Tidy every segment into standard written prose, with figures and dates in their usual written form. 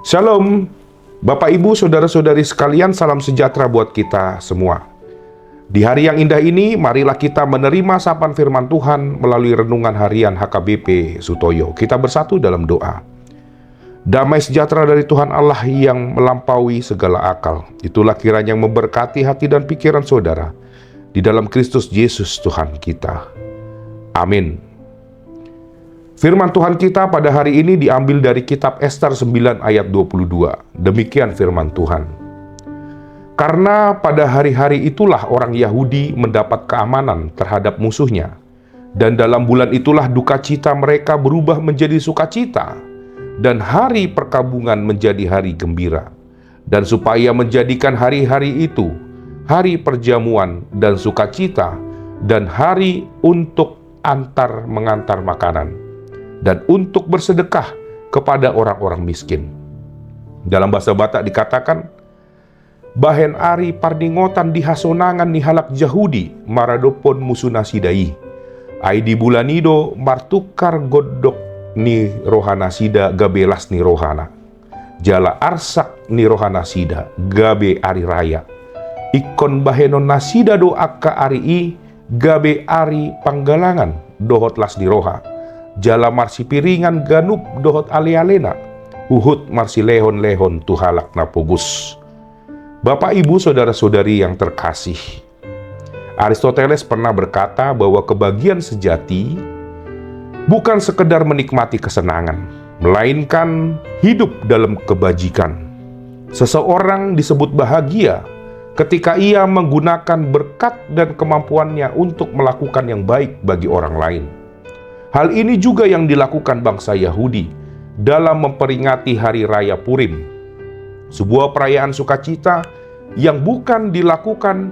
Shalom, Bapak Ibu, Saudara-saudari sekalian, salam sejahtera buat kita semua. Di hari yang indah ini, marilah kita menerima sapaan firman Tuhan melalui renungan harian HKBP Sutoyo. Kita bersatu dalam doa. Damai sejahtera dari Tuhan Allah yang melampaui segala akal, itulah kiranya yang memberkati hati dan pikiran saudara di dalam Kristus Yesus Tuhan kita. Amin. Firman Tuhan kita pada hari ini diambil dari kitab Ester 9 ayat 22. Demikian firman Tuhan. Karena pada hari-hari itulah orang Yahudi mendapat keamanan terhadap musuhnya. Dan dalam bulan itulah duka cita mereka berubah menjadi sukacita. Dan hari perkabungan menjadi hari gembira. Dan supaya menjadikan hari-hari itu hari perjamuan dan sukacita, dan hari untuk mengantar makanan, dan untuk bersedekah kepada orang-orang miskin. Dalam bahasa Batak dikatakan, bahen ari pardingotan dihasonangan ni halak Jahudi maradopon musuna sidai. Ai di bulanido martukar godok ni rohana sida gabelas ni rohana. Jala arsak ni rohana sida gabe ari raya. Ikon bahenon nasida do akka ari i gabe ari panggalangan dohotlas ni roha. Jala marsi piringan ganup dohot ale-alena, uhut marsi lehon-lehon tuhalak napogus. Bapak, Ibu, Saudara-saudari yang terkasih, Aristoteles pernah berkata bahwa kebahagiaan sejati bukan sekedar menikmati kesenangan, melainkan hidup dalam kebajikan. Seseorang disebut bahagia ketika ia menggunakan berkat dan kemampuannya untuk melakukan yang baik bagi orang lain. Hal ini juga yang dilakukan bangsa Yahudi dalam memperingati Hari Raya Purim, sebuah perayaan sukacita yang bukan dilakukan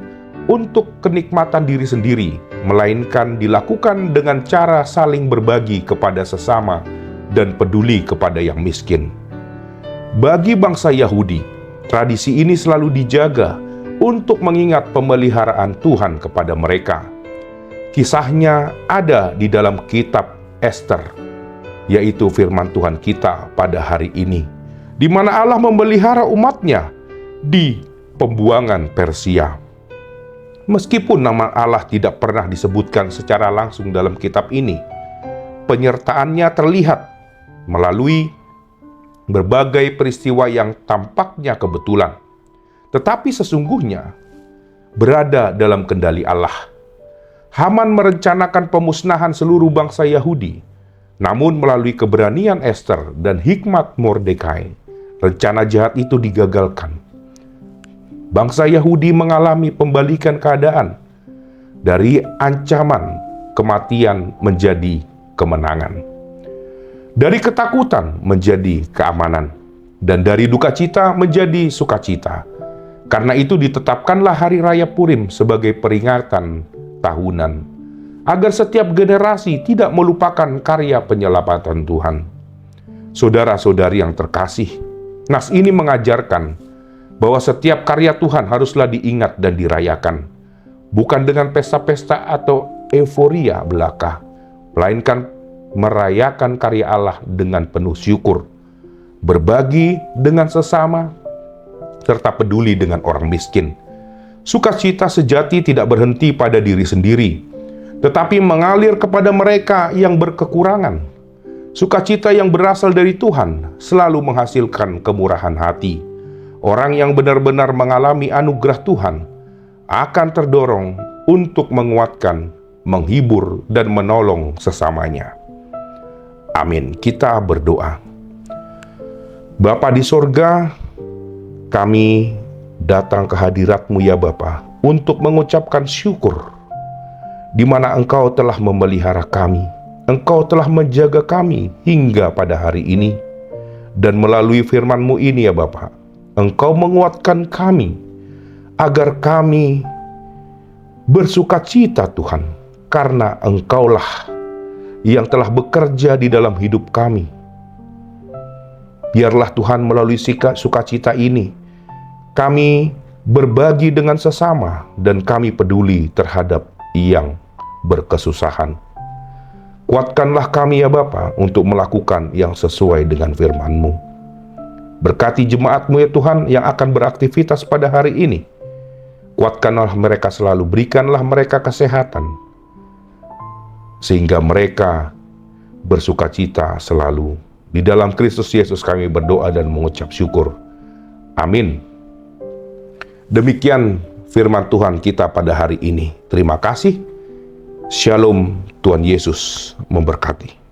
untuk kenikmatan diri sendiri, melainkan dilakukan dengan cara saling berbagi kepada sesama dan peduli kepada yang miskin. Bagi bangsa Yahudi, tradisi ini selalu dijaga untuk mengingat pemeliharaan Tuhan kepada mereka. Kisahnya ada di dalam kitab Ester, yaitu firman Tuhan kita pada hari ini, di mana Allah memelihara umatnya di pembuangan Persia. Meskipun nama Allah tidak pernah disebutkan secara langsung dalam kitab ini, penyertaannya terlihat melalui berbagai peristiwa yang tampaknya kebetulan, tetapi sesungguhnya berada dalam kendali Allah. Haman merencanakan pemusnahan seluruh bangsa Yahudi, namun melalui keberanian Ester dan hikmat Mordekai, rencana jahat itu digagalkan. Bangsa Yahudi mengalami pembalikan keadaan dari ancaman kematian menjadi kemenangan, dari ketakutan menjadi keamanan, dan dari duka cita menjadi sukacita. Karena itu ditetapkanlah Hari Raya Purim sebagai peringatan tahunan, agar setiap generasi tidak melupakan karya penyelamatan Tuhan. Saudara-saudari yang terkasih, nas ini mengajarkan bahwa setiap karya Tuhan haruslah diingat dan dirayakan, bukan dengan pesta-pesta atau euforia belaka, melainkan merayakan karya Allah dengan penuh syukur, berbagi dengan sesama, serta peduli dengan orang miskin. Sukacita sejati tidak berhenti pada diri sendiri, tetapi mengalir kepada mereka yang berkekurangan. Sukacita yang berasal dari Tuhan selalu menghasilkan kemurahan hati. Orang yang benar-benar mengalami anugerah Tuhan akan terdorong untuk menguatkan, menghibur, dan menolong sesamanya. Amin. Kita berdoa. Bapa di sorga, kami datang ke hadirat-Mu ya Bapa, untuk mengucapkan syukur, di mana Engkau telah memelihara kami, Engkau telah menjaga kami hingga pada hari ini, dan melalui firman-Mu ini ya Bapa, Engkau menguatkan kami, agar kami bersukacita Tuhan, karena Engkaulah yang telah bekerja di dalam hidup kami. Biarlah Tuhan melalui sukacita ini, kami berbagi dengan sesama dan kami peduli terhadap yang berkesusahan. Kuatkanlah kami ya Bapa untuk melakukan yang sesuai dengan firman-Mu. Berkati jemaat-Mu ya Tuhan yang akan beraktivitas pada hari ini. Kuatkanlah mereka selalu, berikanlah mereka kesehatan, sehingga mereka bersukacita selalu. Di dalam Kristus Yesus kami berdoa dan mengucap syukur. Amin. Demikian firman Tuhan kita pada hari ini. Terima kasih. Shalom, Tuhan Yesus memberkati.